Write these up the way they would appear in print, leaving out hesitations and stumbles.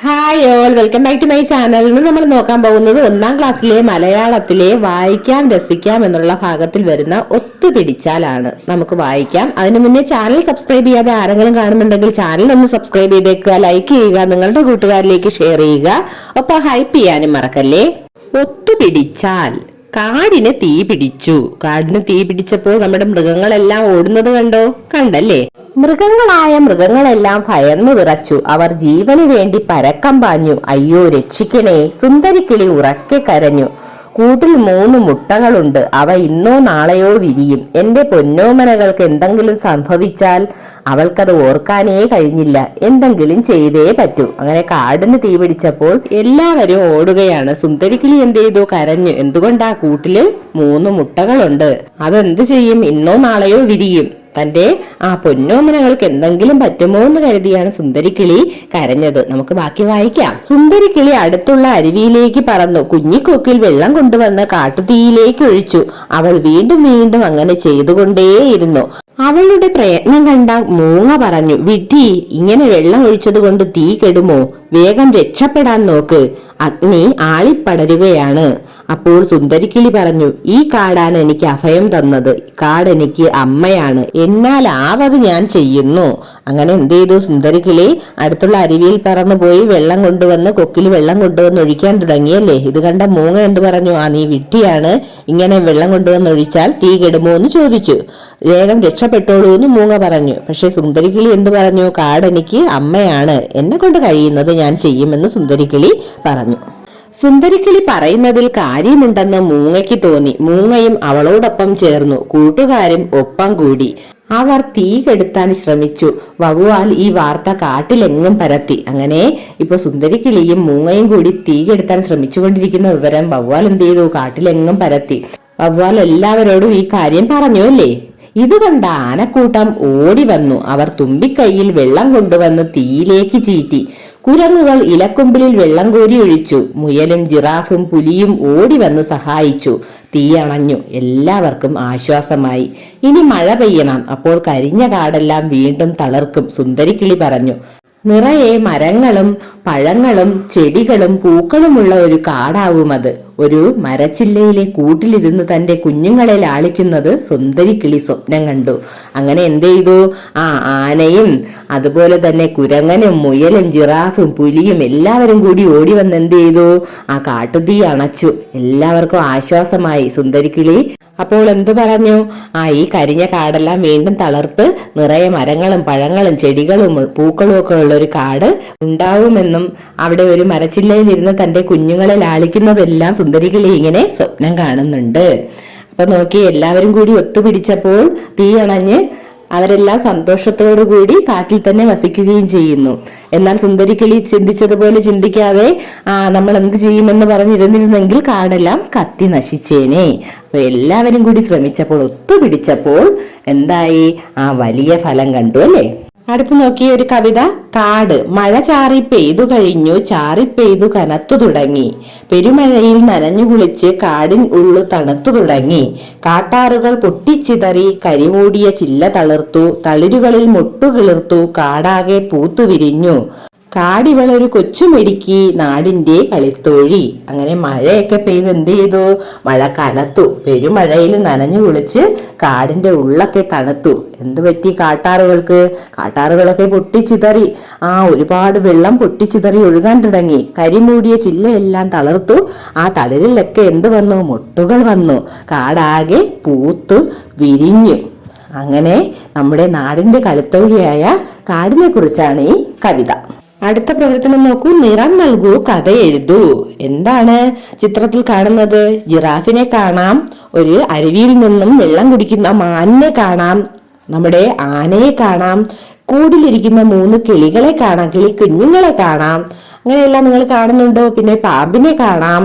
Hi all, welcome back to my channel. ഇന്ന് നമ്മൾ നോക്കാൻ പോകുന്നത് 1ാം ക്ലാസ്സിലെ മലയാളത്തിലെ വായിക്കാം രസിക്കാം എന്നുള്ള ഭാഗത്തിൽ വരുന്ന ഒത്തുപിടിച്ചാലാണ്. നമുക്ക് വായിക്കാം. അതിനു മുന്നേ ചാനൽ സബ്സ്ക്രൈബ് ചെയ്യാതെ ആരെങ്കിലും കാണുന്നുണ്ടെങ്കിൽ ചാനൽ ഒന്ന് സബ്സ്ക്രൈബ് ചെയ്തേക്കുക, ലൈക്ക് ചെയ്യുക, നിങ്ങളുടെ കൂട്ടുകാരിലേക്ക് ഷെയർ ചെയ്യുക, ഒപ്പം ഹൈപ്പ് ചെയ്യാനും മറക്കല്ലേ. ഒത്തുപിടിച്ചാൽ. കാടിന് തീ പിടിച്ചു. കാടിന് തീ പിടിച്ചപ്പോൾ നമ്മുടെ മൃഗങ്ങളെല്ലാം ഓടുന്നത് കണ്ടല്ലേ. മൃഗങ്ങളായ മൃഗങ്ങളെല്ലാം ഭയന്നു വിറച്ചു. അവർ ജീവന് വേണ്ടി പരക്കം പാഞ്ഞു. അയ്യോ രക്ഷിക്കണേ! സുന്ദരിക്കിളി ഉറക്കെ കരഞ്ഞു. കൂട്ടിൽ 3 മുട്ടകളുണ്ട്. അവ ഇന്നോ നാളെയോ വിരിയും. എന്റെ പൊന്നോമനകൾക്ക് എന്തെങ്കിലും സംഭവിച്ചാൽ അവൾക്കത് ഓർക്കാനേ കഴിഞ്ഞില്ല. എന്തെങ്കിലും ചെയ്തേ പറ്റൂ. അങ്ങനെ കാടിന് തീ പിടിച്ചപ്പോൾ എല്ലാവരും ഓടുകയാണ്. സുന്ദരിക്കിളി എന്ത് ചെയ്തു? കരഞ്ഞു. എന്തുകൊണ്ടാ? കൂട്ടില് 3 മുട്ടകളുണ്ട്. അതെന്തു ചെയ്യും? ഇന്നോ നാളെയോ വിരിയും. തന്റെ പൊന്നോമനകൾക്ക് എന്തെങ്കിലും പറ്റുമോ എന്ന് കരുതിയാണ് സുന്ദരിക്കിളി കരഞ്ഞത്. നമുക്ക് ബാക്കി വായിക്കാം. സുന്ദരിക്കിളി അടുത്തുള്ള അരുവിയിലേക്ക് പറന്നു. കുഞ്ഞിക്കൊക്കിൽ വെള്ളം കൊണ്ടുവന്ന് കാട്ടുതീയിലേക്ക് ഒഴിച്ചു. അവൾ വീണ്ടും വീണ്ടും അങ്ങനെ ചെയ്തുകൊണ്ടേയിരുന്നു. അവളുടെ പ്രയത്നം കണ്ട മൂങ്ങ പറഞ്ഞു, വിഡ്ഢി, ഇങ്ങനെ വെള്ളം ഒഴിച്ചത് കൊണ്ട് തീ കെടുമോ? വേഗം രക്ഷപ്പെടാൻ നോക്ക്, അഗ്നി ആളിപ്പടരുകയാണ്. അപ്പോൾ സുന്ദരിക്കിളി പറഞ്ഞു, ഈ കാടാണ് എനിക്ക് അഭയം തന്നത്. കാടെനിക്ക് അമ്മയാണ്. എന്നാൽ ആവത് ഞാൻ ചെയ്യുന്നു. അങ്ങനെ എന്ത് ചെയ്തു? സുന്ദരിക്കിളി അടുത്തുള്ള അരുവിയിൽ പറന്നു പോയി വെള്ളം കൊണ്ടുവന്ന് കൊക്കിൽ വെള്ളം കൊണ്ടുവന്ന് ഒഴിക്കാൻ തുടങ്ങിയല്ലേ. ഇത് കണ്ട മൂങ്ങ എന്ത് പറഞ്ഞു? നീ വിഡ്ഢിയാണ്, ഇങ്ങനെ വെള്ളം കൊണ്ടുവന്ന് ഒഴിച്ചാൽ തീ കെടുമോ എന്ന് ചോദിച്ചു. വേഗം രക്ഷപ്പെട്ടോളൂ എന്ന് മൂങ്ങ പറഞ്ഞു. പക്ഷെ സുന്ദരിക്കിളി എന്ത് പറഞ്ഞു? കാടെനിക്ക് അമ്മയാണ്, എന്നെ കൊണ്ട് കഴിയുന്നത് ഞാൻ ചെയ്യുമെന്ന് സുന്ദരിക്കിളി പറഞ്ഞു. സുന്ദരിക്കിളി പറയുന്നതിൽ കാര്യമുണ്ടെന്ന് മൂങ്ങയ്ക്ക് തോന്നി. മൂങ്ങയും അവളോടൊപ്പം ചേർന്നു. കൂട്ടുകാരും ഒപ്പം കൂടി. അവർ തീ കെടുത്താൻ ശ്രമിച്ചു. വവ്വാൽ ഈ വാർത്ത കാട്ടിലെങ്ങും പരത്തി. അങ്ങനെ ഇപ്പൊ സുന്ദരിക്കിളിയും മൂങ്ങയും കൂടി തീ കെടുത്താൻ ശ്രമിച്ചുകൊണ്ടിരിക്കുന്ന വിവരം വവ്വാൽ എന്ത് ചെയ്തു? കാട്ടിലെങ്ങും പരത്തി. വവ്വാൽ എല്ലാവരോടും ഈ കാര്യം പറഞ്ഞു അല്ലേ. ഇത് കണ്ട ആനക്കൂട്ടം ഓടി വന്നു. അവർ തുമ്പിക്കൈയിൽ വെള്ളം കൊണ്ടുവന്ന് തീയിലേക്ക് ചീറ്റി. കുരങ്ങുകൾ ഇലക്കൊമ്പിലിൽ വെള്ളം കോരി ഒഴിച്ചു. മുയലും ജിറാഫും പുലിയും ഓടി വന്ന് സഹായിച്ചു. തീ അണഞ്ഞു. എല്ലാവർക്കും ആശ്വാസമായി. ഇനി മഴ പെയ്യണം, അപ്പോൾ കരിഞ്ഞ കാടെല്ലാം വീണ്ടും തളർക്കും, സുന്ദരിക്കിളി പറഞ്ഞു. നിറയെ മരങ്ങളും പഴങ്ങളും ചെടികളും പൂക്കളുമുള്ള ഒരു കാടാവും അത്. ഒരു മരച്ചില്ലയിലെ കൂട്ടിലിരുന്ന് തന്റെ കുഞ്ഞുങ്ങളെ ലാളിക്കുന്നത് സുന്ദരിക്കിളി സ്വപ്നം കണ്ടു. അങ്ങനെ എന്ത് ചെയ്തു? ആനയും അതുപോലെ തന്നെ കുരങ്ങനും മുയലും ജിറാഫും പുലിയും എല്ലാവരും കൂടി ഓടി വന്ന് എന്ത് ചെയ്തു? കാട്ടുതീ അണച്ചു. എല്ലാവർക്കും ആശ്വാസമായി. സുന്ദരിക്കിളി അപ്പോൾ എന്തു പറഞ്ഞു? ഈ കരിഞ്ഞ കാടെല്ലാം വീണ്ടും തളർത്ത് നിറയെ മരങ്ങളും പഴങ്ങളും ചെടികളും പൂക്കളും ഒക്കെ ഉള്ള ഒരു കാട് ഉണ്ടാവുമെന്നും അവിടെ ഒരു മരച്ചില്ലയിലിരുന്ന് തന്റെ കുഞ്ഞുങ്ങളെ ലാളിക്കുന്നതെല്ലാം സുന്ദരിക്കിളി ഇങ്ങനെ സ്വപ്നം കാണുന്നുണ്ട്. അപ്പൊ നോക്കി, എല്ലാവരും കൂടി ഒത്തുപിടിച്ചപ്പോൾ തീ അണഞ്ഞ് അവരെല്ലാം സന്തോഷത്തോടു കൂടി കാട്ടിൽ തന്നെ വസിക്കുകയും ചെയ്യുന്നു. എന്നാൽ സുന്ദരിക്കിളി ചിന്തിച്ചതുപോലെ ചിന്തിക്കാതെ നമ്മൾ എന്ത് ചെയ്യുമെന്ന് പറഞ്ഞിരുന്നിരുന്നെങ്കിൽ കാടെല്ലാം കത്തി നശിച്ചേനെ. അപ്പൊ എല്ലാവരും കൂടി ശ്രമിച്ചപ്പോൾ ഒത്തുപിടിച്ചപ്പോൾ എന്തായി? വലിയ ഫലം കണ്ടു അല്ലേ. അടുത്ത് നോക്കിയ ഒരു കവിത. കാട്. മഴ ചാറി പെയ്തു കഴിഞ്ഞു, ചാറിപ്പെയ്തു കനത്തു തുടങ്ങി. പെരുമഴയിൽ നനഞ്ഞു കുളിച്ച് കാടിൻ ഉള്ളു തണുത്തു തുടങ്ങി. കാട്ടാറുകൾ പൊട്ടിച്ചിതറി, കരിമൂടിയ ചില്ല തളിർത്തു, തളിരുകളിൽ മുട്ടുകിളിർത്തു, കാടാകെ പൂത്തുവിരിഞ്ഞു. കാടിവളൊരു കൊച്ചുമെടുക്കി, നാടിന്റെ കളിത്തോഴി. അങ്ങനെ മഴയൊക്കെ പെയ്ത് എന്ത് ചെയ്തു? മഴ കനത്തു. പെരുമഴയിൽ നനഞ്ഞു കുളിച്ച് കാടിന്റെ ഉള്ളൊക്കെ തണുത്തു. എന്ത് പറ്റി കാട്ടാറുകൾക്ക്? കാട്ടാറുകളൊക്കെ പൊട്ടിച്ചിതറി. ഒരുപാട് വെള്ളം പൊട്ടിച്ചിതറി ഒഴുകാൻ തുടങ്ങി. കരിമൂടിയ ചില്ലയെല്ലാം തളർത്തു. തളിരിലൊക്കെ എന്ത് വന്നു? മുട്ടുകൾ വന്നു. കാടാകെ പൂത്തു വിരിഞ്ഞു. അങ്ങനെ നമ്മുടെ നാടിന്റെ കളിത്തോഴിയായ കാടിനെ കുറിച്ചാണ് ഈ കവിത. അടുത്ത പ്രവർത്തനം നോക്കൂ. നിറം നൽകൂ, കഥ എഴുതൂ. എന്താണ് ചിത്രത്തിൽ കാണുന്നത്? ജിറാഫിനെ കാണാം, ഒരു അരുവിയിൽ നിന്നും വെള്ളം കുടിക്കുന്ന മാനിനെ കാണാം, നമ്മുടെ ആനയെ കാണാം, കൂടിലിരിക്കുന്ന 3 കിളികളെ കാണാം, കിളി കുഞ്ഞുങ്ങളെ കാണാം. അങ്ങനെയെല്ലാം നിങ്ങൾ കാണുന്നുണ്ടോ? പിന്നെ പാമ്പിനെ കാണാം.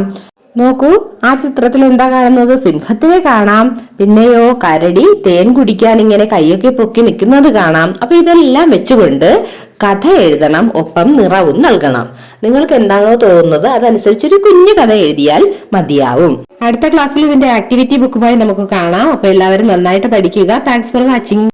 നോക്കൂ, ആ ചിത്രത്തിൽ എന്താ കാണുന്നത്? സിംഹത്തിനെ കാണാം. പിന്നെയോ കരടി തേൻ കുടിക്കാൻ ഇങ്ങനെ കൈയൊക്കെ പൊക്കി നിൽക്കുന്നത് കാണാം. അപ്പൊ ഇതെല്ലാം വെച്ചുകൊണ്ട് കഥ എഴുതണം, ഒപ്പം നിറവും നൽകണം. നിങ്ങൾക്ക് എന്താണോ തോന്നുന്നത് അതനുസരിച്ചൊരു കുഞ്ഞു കഥ എഴുതിയാൽ മതിയാവും. അടുത്ത ക്ലാസ്സിൽ ഇതിന്റെ ആക്ടിവിറ്റി ബുക്കുമായി നമുക്ക് കാണാം. അപ്പൊ എല്ലാവരും നന്നായിട്ട് പഠിക്കുക. Thanks for watching.